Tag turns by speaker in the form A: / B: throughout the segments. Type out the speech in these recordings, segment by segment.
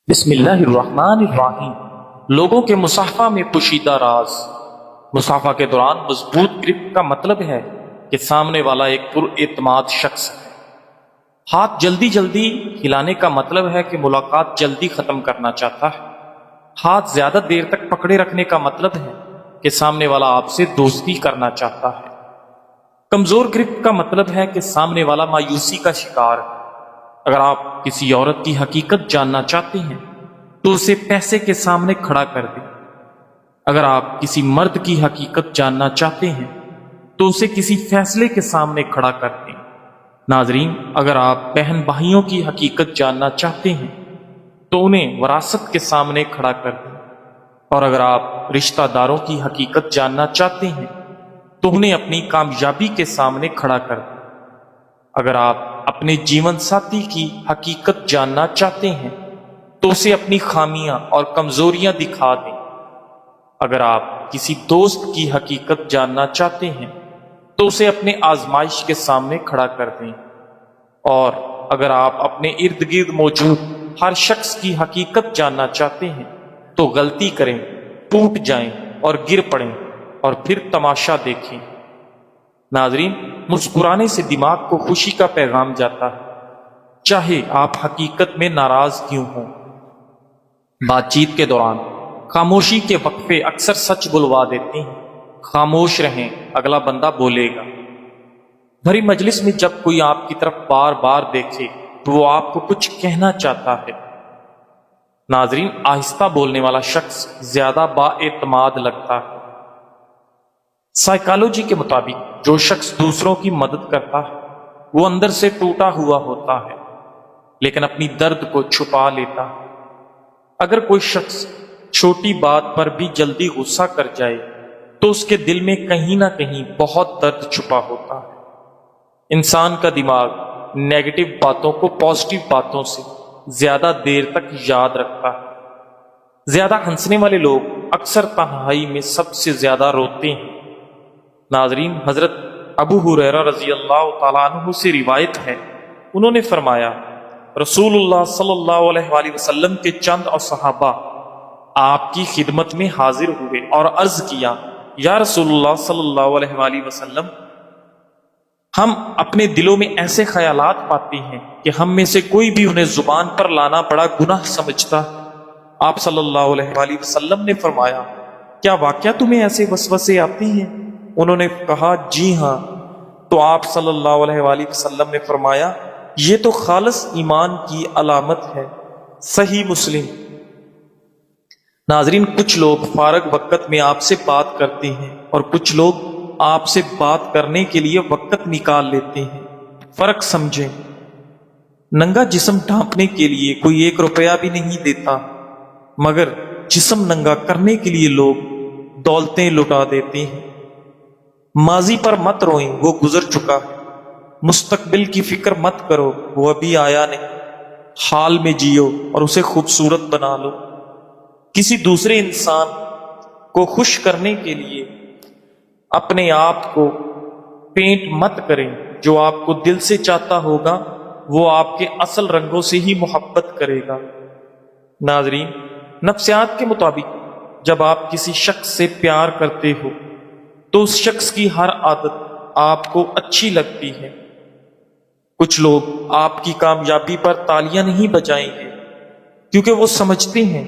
A: بسم اللہ الرحمن الرحیم۔ لوگوں کے مصافحہ میں پوشیدہ راز۔ مصافحہ کے دوران مضبوط گرفت کا مطلب ہے کہ سامنے والا ایک پر اعتماد شخص ہے۔ ہاتھ جلدی جلدی ہلانے کا مطلب ہے کہ ملاقات جلدی ختم کرنا چاہتا ہے۔ ہاتھ زیادہ دیر تک پکڑے رکھنے کا مطلب ہے کہ سامنے والا آپ سے دوستی کرنا چاہتا ہے۔ کمزور گرفت کا مطلب ہے کہ سامنے والا مایوسی کا شکار ہے۔ اگر آپ کسی عورت کی حقیقت جاننا چاہتے ہیں تو اسے پیسے کے سامنے کھڑا کر دیں۔ اگر آپ کسی مرد کی حقیقت جاننا چاہتے ہیں تو اسے کسی فیصلے کے سامنے کھڑا کر دیں۔ ناظرین، اگر آپ بہن بھائیوں کی حقیقت جاننا چاہتے ہیں تو انہیں وراثت کے سامنے کھڑا کر دیں، اور اگر آپ رشتہ داروں کی حقیقت جاننا چاہتے ہیں تو انہیں اپنی کامیابی کے سامنے کھڑا کر دیں۔ اگر آپ اپنے جیون ساتھی کی حقیقت جاننا چاہتے ہیں تو اسے اپنی خامیاں اور کمزوریاں دکھا دیں۔ اگر آپ کسی دوست کی حقیقت جاننا چاہتے ہیں تو اسے اپنے آزمائش کے سامنے کھڑا کر دیں۔ اور اگر آپ اپنے ارد گرد موجود ہر شخص کی حقیقت جاننا چاہتے ہیں تو غلطی کریں، ٹوٹ جائیں اور گر پڑیں، اور پھر تماشا دیکھیں۔ ناظرین، مسکرانے سے دماغ کو خوشی کا پیغام جاتا ہے، چاہے آپ حقیقت میں ناراض کیوں ہوں۔ بات چیت کے دوران خاموشی کے وقفے اکثر سچ بلوا دیتے ہیں۔ خاموش رہیں، اگلا بندہ بولے گا۔ بھری مجلس میں جب کوئی آپ کی طرف بار بار دیکھے تو وہ آپ کو کچھ کہنا چاہتا ہے۔ ناظرین، آہستہ بولنے والا شخص زیادہ با اعتماد لگتا ہے۔ سائیکالوجی کے مطابق جو شخص دوسروں کی مدد کرتا ہے وہ اندر سے ٹوٹا ہوا ہوتا ہے، لیکن اپنی درد کو چھپا لیتا ہے۔ اگر کوئی شخص چھوٹی بات پر بھی جلدی غصہ کر جائے تو اس کے دل میں کہیں نہ کہیں بہت درد چھپا ہوتا ہے۔ انسان کا دماغ نیگیٹو باتوں کو پازیٹو باتوں سے زیادہ دیر تک یاد رکھتا ہے۔ زیادہ ہنسنے والے لوگ اکثر تنہائی میں سب سے زیادہ روتے ہیں۔ ناظرین، حضرت ابو ہریرہ رضی اللہ تعالیٰ عنہ سے روایت ہے، انہوں نے فرمایا، رسول اللہ صلی اللہ علیہ وآلہ وسلم کے چند اور صحابہ آپ کی خدمت میں حاضر ہوئے اور عرض کیا، یا رسول اللہ صلی اللہ علیہ وآلہ وسلم، ہم اپنے دلوں میں ایسے خیالات پاتے ہیں کہ ہم میں سے کوئی بھی انہیں زبان پر لانا بڑا گناہ سمجھتا ہے۔ آپ صلی اللہ علیہ وآلہ وسلم نے فرمایا، کیا واقعہ تمہیں ایسے وسوسے آتے ہیں؟ انہوں نے کہا، جی ہاں۔ تو آپ صلی اللہ علیہ وآلہ وسلم نے فرمایا، یہ تو خالص ایمان کی علامت ہے۔ صحیح مسلم۔ ناظرین، کچھ لوگ فارغ وقت میں آپ سے بات کرتے ہیں اور کچھ لوگ آپ سے بات کرنے کے لیے وقت نکال لیتے ہیں۔ فرق سمجھیں۔ ننگا جسم ڈھانپنے کے لیے کوئی 1 روپیہ بھی نہیں دیتا، مگر جسم ننگا کرنے کے لیے لوگ دولتیں لٹا دیتے ہیں۔ ماضی پر مت روئیں، وہ گزر چکا ہے۔ مستقبل کی فکر مت کرو، وہ ابھی آیا نہیں۔ حال میں جیو اور اسے خوبصورت بنا لو۔ کسی دوسرے انسان کو خوش کرنے کے لیے اپنے آپ کو پینٹ مت کریں۔ جو آپ کو دل سے چاہتا ہوگا وہ آپ کے اصل رنگوں سے ہی محبت کرے گا۔ ناظرین، نفسیات کے مطابق جب آپ کسی شخص سے پیار کرتے ہو تو اس شخص کی ہر عادت آپ کو اچھی لگتی ہے۔ کچھ لوگ آپ کی کامیابی پر تالیاں نہیں بجائیں گے کیونکہ وہ سمجھتے ہیں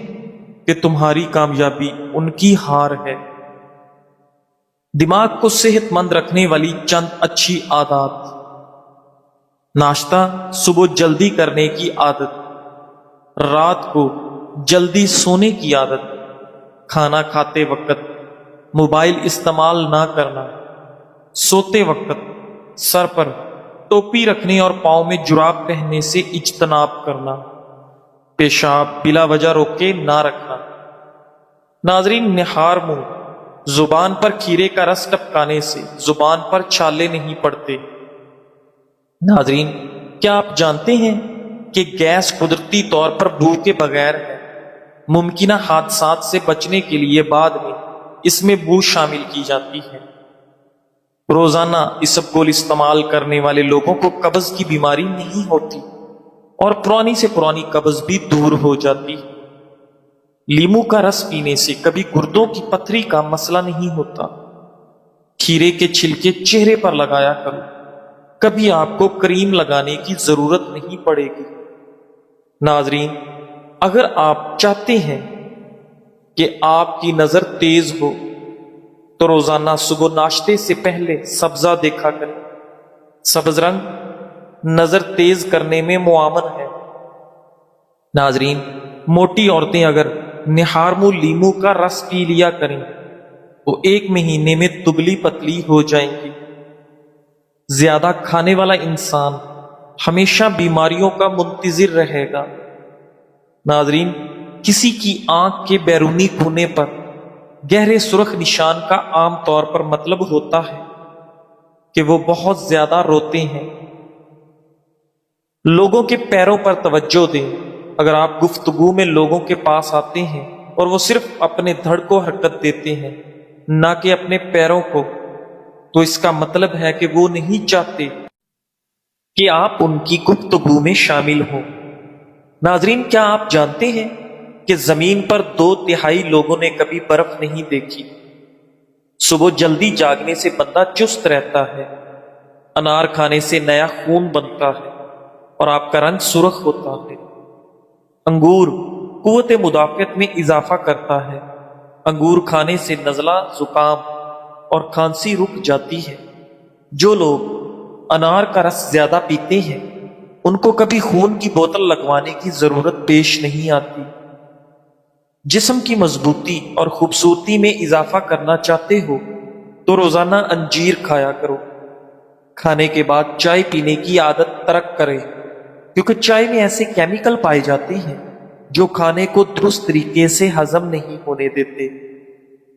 A: کہ تمہاری کامیابی ان کی ہار ہے۔ دماغ کو صحت مند رکھنے والی چند اچھی عادات: ناشتہ صبح جلدی کرنے کی عادت، رات کو جلدی سونے کی عادت، کھانا کھاتے وقت موبائل استعمال نہ کرنا، سوتے وقت سر پر ٹوپی رکھنے اور پاؤں میں جراب پہننے سے اجتناب کرنا، پیشاب بلا وجہ روکے نہ رکھنا۔ ناظرین، نہار منہ، زبان پر کھیرے کا رس ٹپکانے سے زبان پر چھالے نہیں پڑتے۔ ناظرین، کیا آپ جانتے ہیں کہ گیس قدرتی طور پر بو کے بغیر ہے؟ ممکنہ حادثات سے بچنے کے لیے بعد میں اس میں بو شامل کی جاتی ہے۔ روزانہ اسبگول استعمال کرنے والے لوگوں کو قبض کی بیماری نہیں ہوتی اور پرانی سے پرانی قبض بھی دور ہو جاتی ہے۔ لیمو کا رس پینے سے کبھی گردوں کی پتھری کا مسئلہ نہیں ہوتا۔ کھیرے کے چھلکے چہرے پر لگایا کرو، کبھی آپ کو کریم لگانے کی ضرورت نہیں پڑے گی۔ ناظرین، اگر آپ چاہتے ہیں کہ آپ کی نظر تیز ہو تو روزانہ صبح ناشتے سے پہلے سبزہ دیکھا کریں۔ سبز رنگ نظر تیز کرنے میں معاون ہے۔ ناظرین، موٹی عورتیں اگر نہارمو لیمو کا رس پی لیا کریں تو 1 مہینے میں دبلی پتلی ہو جائیں گی۔ زیادہ کھانے والا انسان ہمیشہ بیماریوں کا منتظر رہے گا۔ ناظرین، کسی کی آنکھ کے بیرونی کونے پر گہرے سرخ نشان کا عام طور پر مطلب ہوتا ہے کہ وہ بہت زیادہ روتے ہیں۔ لوگوں کے پیروں پر توجہ دیں۔ اگر آپ گفتگو میں لوگوں کے پاس آتے ہیں اور وہ صرف اپنے دھڑ کو حرکت دیتے ہیں نہ کہ اپنے پیروں کو، تو اس کا مطلب ہے کہ وہ نہیں چاہتے کہ آپ ان کی گفتگو میں شامل ہوں۔ ناظرین، کیا آپ جانتے ہیں کہ زمین پر 2/3 لوگوں نے کبھی برف نہیں دیکھی؟ صبح جلدی جاگنے سے بندہ چست رہتا ہے، انار کھانے سے نیا خون بنتا ہے اور آپ کا رنگ سرخ ہوتا ہے۔ انگور قوت مدافعت میں اضافہ کرتا ہے۔ انگور کھانے سے نزلہ، زکام اور کھانسی رک جاتی ہے۔ جو لوگ انار کا رس زیادہ پیتے ہیں ان کو کبھی خون کی بوتل لگوانے کی ضرورت پیش نہیں آتی۔ جسم کی مضبوطی اور خوبصورتی میں اضافہ کرنا چاہتے ہو تو روزانہ انجیر کھایا کرو۔ کھانے کے بعد چائے پینے کی عادت ترک کرے، کیونکہ چائے میں ایسے کیمیکل پائے جاتے ہیں جو کھانے کو درست طریقے سے ہضم نہیں ہونے دیتے۔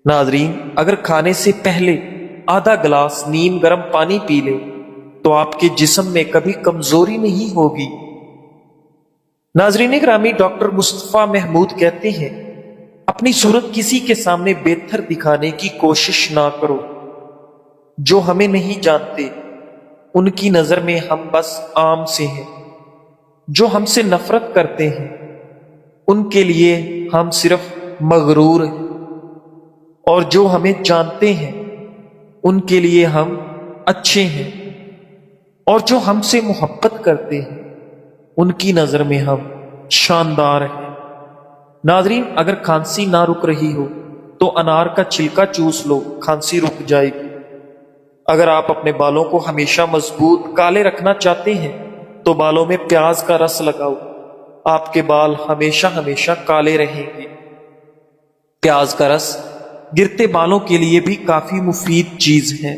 A: ناظرین، اگر کھانے سے پہلے آدھا گلاس نیم گرم پانی پی لیں تو آپ کے جسم میں کبھی کمزوری نہیں ہوگی۔ ناظرین گرامی، ڈاکٹر مصطفیٰ محمود کہتے ہیں، اپنی صورت کسی کے سامنے بہتر دکھانے کی کوشش نہ کرو۔ جو ہمیں نہیں جانتے ان کی نظر میں ہم بس عام سے ہیں۔ جو ہم سے نفرت کرتے ہیں ان کے لیے ہم صرف مغرور ہیں، اور جو ہمیں جانتے ہیں ان کے لیے ہم اچھے ہیں، اور جو ہم سے محبت کرتے ہیں ان کی نظر میں ہم شاندار ہیں۔ ناظرین، اگر کھانسی نہ رک رہی ہو تو انار کا چھلکا چوس لو، کھانسی رک جائے گی۔ اگر آپ اپنے بالوں کو ہمیشہ مضبوط کالے رکھنا چاہتے ہیں تو بالوں میں پیاز کا رس لگاؤ، آپ کے بال ہمیشہ کالے رہیں گے۔ پیاز کا رس گرتے بالوں کے لیے بھی کافی مفید چیز ہے۔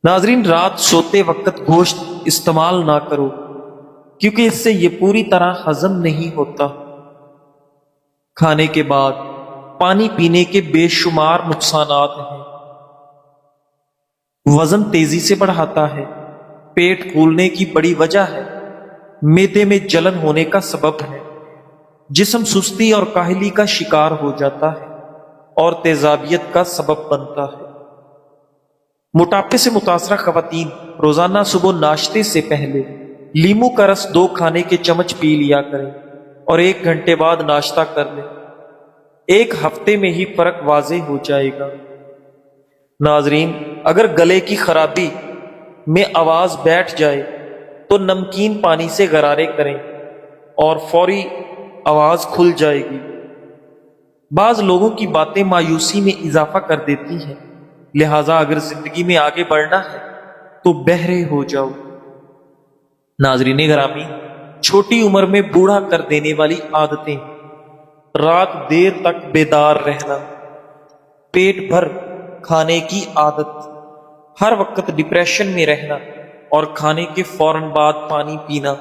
A: ناظرین، رات سوتے وقت گوشت استعمال نہ کرو، کیونکہ اس سے یہ پوری طرح ہضم نہیں ہوتا۔ کھانے کے بعد پانی پینے کے بے شمار نقصانات ہیں۔ وزن تیزی سے بڑھاتا ہے، پیٹ پھولنے کی بڑی وجہ ہے، معدے میں جلن ہونے کا سبب ہے، جسم سستی اور کاہلی کا شکار ہو جاتا ہے اور تیزابیت کا سبب بنتا ہے۔ موٹاپے سے متاثرہ خواتین روزانہ صبح ناشتے سے پہلے لیمو کا رس 2 کھانے کے چمچ پی لیا کریں اور 1 گھنٹے بعد ناشتہ کر لیں۔ 1 ہفتے میں ہی فرق واضح ہو جائے گا۔ ناظرین، اگر گلے کی خرابی میں آواز بیٹھ جائے تو نمکین پانی سے غرارے کریں اور فوری آواز کھل جائے گی۔ بعض لوگوں کی باتیں مایوسی میں اضافہ کر دیتی ہیں، لہٰذا اگر زندگی میں آگے بڑھنا ہے تو بہرے ہو جاؤ۔ ناظرین گرامی، چھوٹی عمر میں بوڑھا کر دینے والی عادتیں: رات دیر تک بیدار رہنا، پیٹ بھر کھانے کی عادت، ہر وقت ڈپریشن میں رہنا اور کھانے کے فوراً بعد پانی پینا۔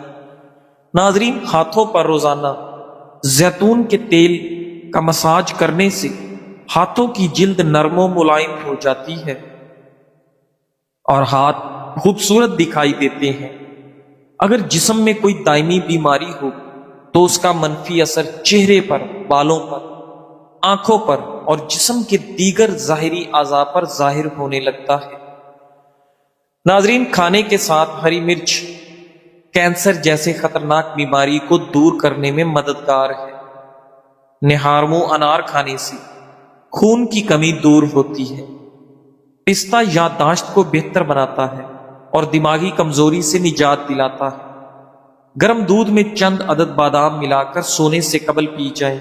A: ناظرین، ہاتھوں پر روزانہ زیتون کے تیل کا مساج کرنے سے ہاتھوں کی جلد نرم و ملائم ہو جاتی ہے اور ہاتھ خوبصورت دکھائی دیتے ہیں۔ اگر جسم میں کوئی دائمی بیماری ہو تو اس کا منفی اثر چہرے پر، بالوں پر، آنکھوں پر اور جسم کے دیگر ظاہری اعضاء پر ظاہر ہونے لگتا ہے۔ ناظرین، کھانے کے ساتھ ہری مرچ کینسر جیسے خطرناک بیماری کو دور کرنے میں مددگار ہے۔ نہارمو انار کھانے سے خون کی کمی دور ہوتی ہے۔ پستہ یادداشت کو بہتر بناتا ہے اور دماغی کمزوری سے نجات دلاتا ہے۔ گرم دودھ میں چند عدد بادام ملا کر سونے سے قبل پی جائے،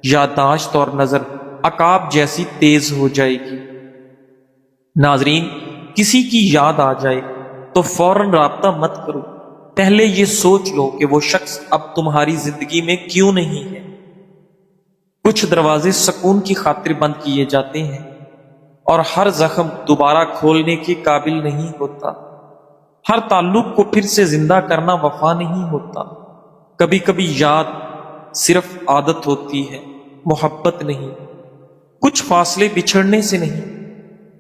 A: یادداشت اور نظر عقاب جیسی تیز ہو جائے گی۔ ناظرین، کسی کی یاد آ جائے تو فوراً رابطہ مت کرو، پہلے یہ سوچ لو کہ وہ شخص اب تمہاری زندگی میں کیوں نہیں ہے۔ کچھ دروازے سکون کی خاطر بند کیے جاتے ہیں اور ہر زخم دوبارہ کھولنے کے قابل نہیں ہوتا۔ ہر تعلق کو پھر سے زندہ کرنا وفا نہیں ہوتا۔ کبھی کبھی یاد صرف عادت ہوتی ہے، محبت نہیں۔ کچھ فاصلے بچھڑنے سے نہیں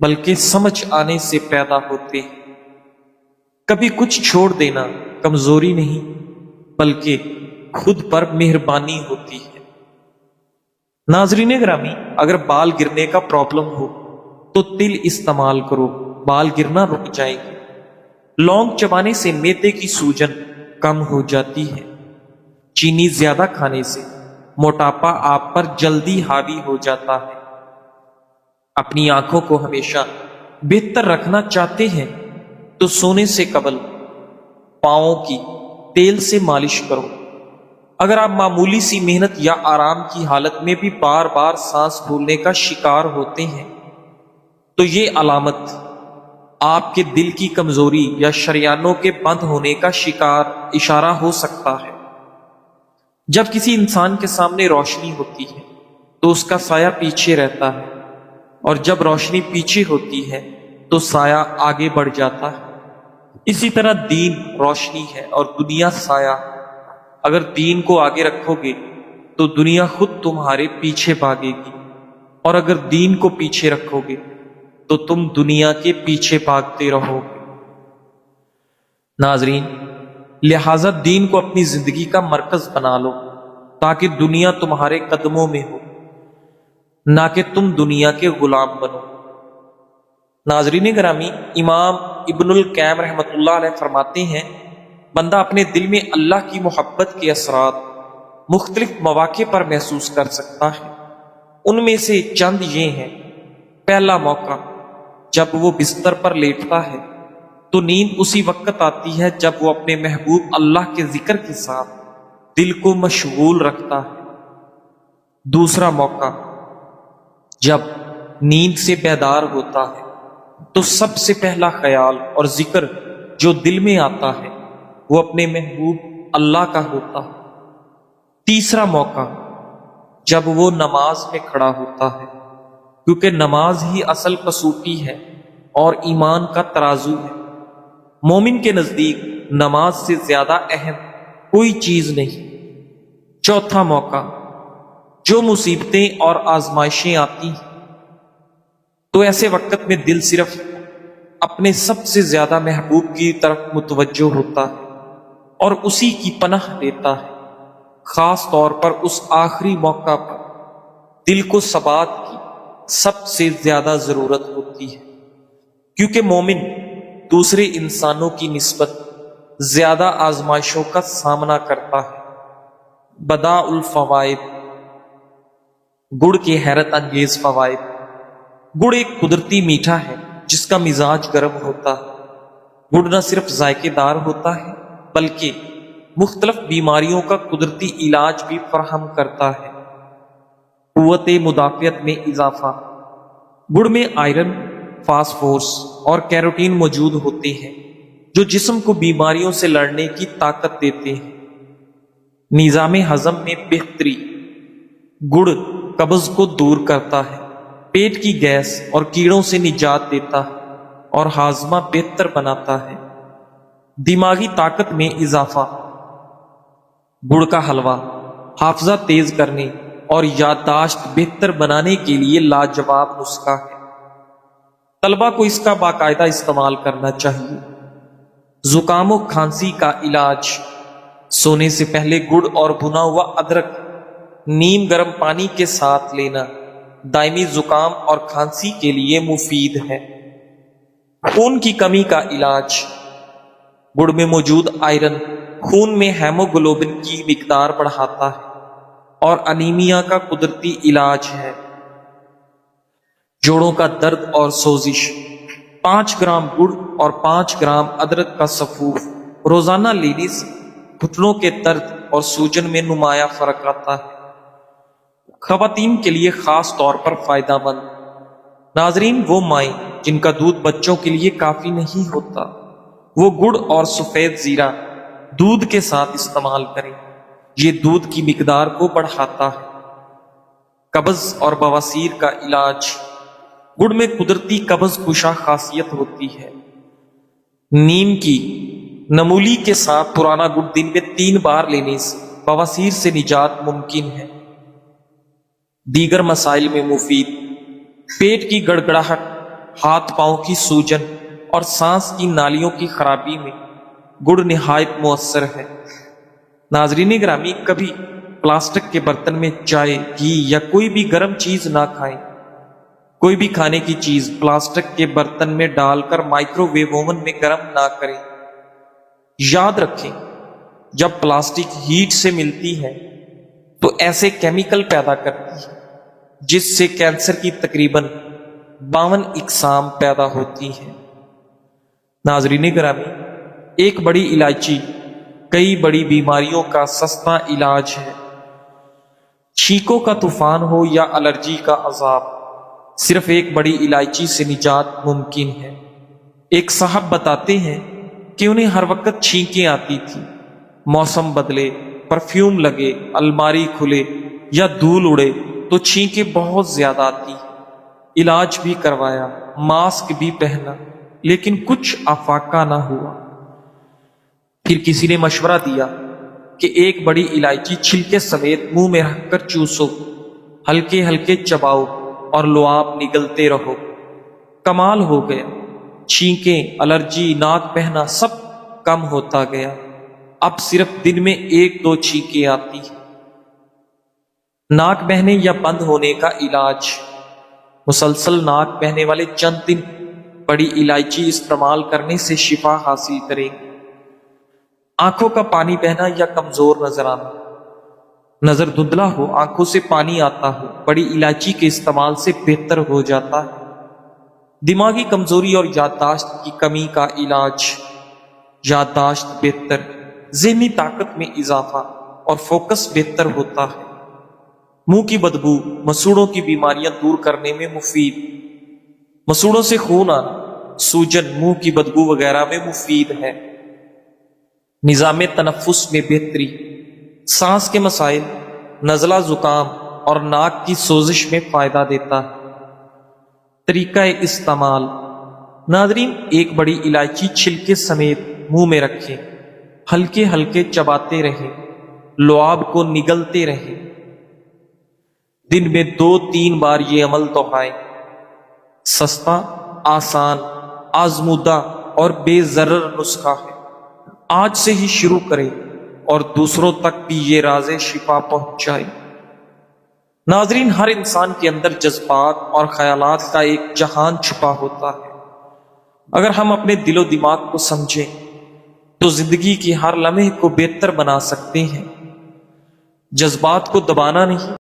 A: بلکہ سمجھ آنے سے پیدا ہوتے ہیں۔ کبھی کچھ چھوڑ دینا کمزوری نہیں بلکہ خود پر مہربانی ہوتی ہے۔ ناظرین گرامی، اگر بال گرنے کا پرابلم ہو تو تل استعمال کرو، بال گرنا رک جائیں گے۔ لونگ چبانے سے معدے کی سوجن کم ہو جاتی ہے۔ چینی زیادہ کھانے سے موٹاپا آپ پر جلدی حاوی ہو جاتا ہے۔ اپنی آنکھوں کو ہمیشہ بہتر رکھنا چاہتے ہیں تو سونے سے قبل پاؤں کی تیل سے مالش کرو۔ اگر آپ معمولی سی محنت یا آرام کی حالت میں بھی بار بار سانس پھولنے کا شکار ہوتے ہیں تو یہ علامت آپ کے دل کی کمزوری یا شریانوں کے بند ہونے کا اشارہ ہو سکتا ہے۔ جب کسی انسان کے سامنے روشنی ہوتی ہے تو اس کا سایہ پیچھے رہتا ہے، اور جب روشنی پیچھے ہوتی ہے تو سایہ آگے بڑھ جاتا ہے۔ اسی طرح دین روشنی ہے اور دنیا سایہ۔ اگر دین کو آگے رکھو گے تو دنیا خود تمہارے پیچھے بھاگے گی، اور اگر دین کو پیچھے رکھو گے تو تم دنیا کے پیچھے بھاگتے رہو گے۔ ناظرین، لہذا دین کو اپنی زندگی کا مرکز بنا لو تاکہ دنیا تمہارے قدموں میں ہو، نہ کہ تم دنیا کے غلام بنو۔ ناظرین گرامی، امام ابن القیم رحمۃ اللہ علیہ فرماتے ہیں، بندہ اپنے دل میں اللہ کی محبت کے اثرات مختلف مواقع پر محسوس کر سکتا ہے۔ ان میں سے چند یہ ہیں۔ پہلا موقع، جب وہ بستر پر لیٹتا ہے تو نیند اسی وقت آتی ہے جب وہ اپنے محبوب اللہ کے ذکر کے ساتھ دل کو مشغول رکھتا ہے۔ دوسرا موقع، جب نیند سے بیدار ہوتا ہے تو سب سے پہلا خیال اور ذکر جو دل میں آتا ہے وہ اپنے محبوب اللہ کا ہوتا ہے۔ تیسرا موقع، جب وہ نماز میں کھڑا ہوتا ہے، کیونکہ نماز ہی اصل کسوٹی ہے اور ایمان کا ترازو ہے۔ مومن کے نزدیک نماز سے زیادہ اہم کوئی چیز نہیں۔ چوتھا موقع، جو مصیبتیں اور آزمائشیں آتی ہیں تو ایسے وقت میں دل صرف اپنے سب سے زیادہ محبوب کی طرف متوجہ ہوتا ہے اور اسی کی پناہ لیتا ہے۔ خاص طور پر اس آخری موقع پر دل کو ثبات کی سب سے زیادہ ضرورت ہوتی ہے، کیونکہ مومن دوسرے انسانوں کی نسبت زیادہ آزمائشوں کا سامنا کرتا ہے۔ بداء الفوائد، گڑ کے حیرت انگیز فوائد۔ گڑ ایک قدرتی میٹھا ہے جس کا مزاج گرم ہوتا ہے۔ گڑ نہ صرف ذائقے دار ہوتا ہے بلکہ مختلف بیماریوں کا قدرتی علاج بھی فراہم کرتا ہے۔ قوت مدافعت میں اضافہ۔ گڑ میں آئرن، فاسفورس اور کیروٹین موجود ہوتے ہیں جو جسم کو بیماریوں سے لڑنے کی طاقت دیتے ہیں۔ نظام ہضم میں بہتری۔ گڑ قبض کو دور کرتا ہے، پیٹ کی گیس اور کیڑوں سے نجات دیتا ہے اور ہاضمہ بہتر بناتا ہے۔ دماغی طاقت میں اضافہ۔ گڑ کا حلوہ حافظہ تیز کرنے اور یادداشت بہتر بنانے کے لیے لاجواب نسخہ ہے۔ طلبہ کو اس کا باقاعدہ استعمال کرنا چاہیے۔ زکام و کھانسی کا علاج۔ سونے سے پہلے گڑ اور بھنا ہوا ادرک نیم گرم پانی کے ساتھ لینا دائمی زکام اور کھانسی کے لیے مفید ہے۔ خون کی کمی کا علاج۔ گڑ میں موجود آئرن خون میں ہیموگلوبن کی مقدار بڑھاتا ہے اور انیمیا کا قدرتی علاج ہے۔ جوڑوں کا درد اور سوزش، 5 گرام گڑ اور 5 گرام ادرک کا سفوف روزانہ لینے سے گھٹنوں کے درد اور سوجن میں نمایاں فرق آتا ہے۔ خواتین کے لیے خاص طور پر فائدہ مند۔ ناظرین، وہ مائیں جن کا دودھ بچوں کے لیے کافی نہیں ہوتا، وہ گڑ اور سفید زیرہ دودھ کے ساتھ استعمال کریں۔ یہ دودھ کی مقدار کو بڑھاتا ہے۔ قبض اور بواسیر کا علاج، گڑ میں قدرتی قبض کشا خاصیت ہوتی ہے۔ نیم کی نمولی کے ساتھ پرانا گڑ دن میں 3 بار لینے سے بواسیر سے نجات ممکن ہے۔ دیگر مسائل میں مفید، پیٹ کی گڑگڑاہٹ، ہاتھ پاؤں کی سوجن اور سانس کی نالیوں کی خرابی میں گڑ نہایت مؤثر ہے۔ ناظرین گرامی، کبھی پلاسٹک کے برتن میں چائے، گھی یا کوئی بھی گرم چیز نہ کھائیں۔ کوئی بھی کھانے کی چیز پلاسٹک کے برتن میں ڈال کر مائکرو ویو اوون میں گرم نہ کریں۔ یاد رکھیں، جب پلاسٹک ہیٹ سے ملتی ہے تو ایسے کیمیکل پیدا کرتی ہے جس سے کینسر کی تقریباً 52 اقسام پیدا ہوتی ہیں۔ ناظرین گرامی، ایک بڑی الائچی کئی بڑی بیماریوں کا سستا علاج ہے۔ چھینکوں کا طوفان ہو یا الرجی کا عذاب، صرف ایک بڑی الائچی سے نجات ممکن ہے۔ ایک صاحب بتاتے ہیں کہ انہیں ہر وقت چھینکیں آتی تھی۔ موسم بدلے، پرفیوم لگے، الماری کھلے یا دھول اڑے تو چھینکیں بہت زیادہ آتی۔ علاج بھی کروایا، ماسک بھی پہنا، لیکن کچھ افاقہ نہ ہوا۔ پھر کسی نے مشورہ دیا کہ ایک بڑی الائچی چھلکے سمیت منہ میں رکھ کر چوسو، ہلکے ہلکے چباؤ اور لعاب نگلتے رہو۔ کمال ہو گیا، چھینکیں، الرجی، ناک بہنا سب کم ہوتا گیا۔ اب صرف دن میں 1-2 چھینکیں آتی ہیں۔ ناک بہنے یا بند ہونے کا علاج، مسلسل ناک بہنے والے چند دن بڑی الائچی استعمال کرنے سے شفا حاصل کریں۔ آنکھوں کا پانی بہنا یا کمزور نظر آنا، نظر دھندلا ہو، آنکھوں سے پانی آتا ہو، بڑی الائچی کے استعمال سے بہتر ہو جاتا ہے۔ دماغی کمزوری اور یادداشت کی کمی کا علاج، یادداشت بہتر، ذہنی طاقت میں اضافہ اور فوکس بہتر ہوتا ہے۔ منہ کی بدبو، مسوڑوں کی بیماریاں دور کرنے میں مفید، مسوڑوں سے خون آنا، سوجن، منہ کی بدبو وغیرہ میں مفید ہے۔ نظام تنفس میں بہتری، سانس کے مسائل، نزلہ زکام اور ناک کی سوزش میں فائدہ دیتا ہے۔ طریقہ استعمال، ناظرین، ایک بڑی الائچی چھلکے سمیت منہ میں رکھیں، ہلکے ہلکے چباتے رہیں، لعاب کو نگلتے رہیں۔ دن میں 2-3 بار یہ عمل دہرائیں۔ سستا، آسان، آزمودہ اور بے ضرر نسخہ ہے۔ آج سے ہی شروع کریں اور دوسروں تک بھی یہ راز شفا پہنچائیں۔ ناظرین، ہر انسان کے اندر جذبات اور خیالات کا ایک جہان چھپا ہوتا ہے۔ اگر ہم اپنے دل و دماغ کو سمجھیں تو زندگی کی ہر لمحے کو بہتر بنا سکتے ہیں۔ جذبات کو دبانا نہیں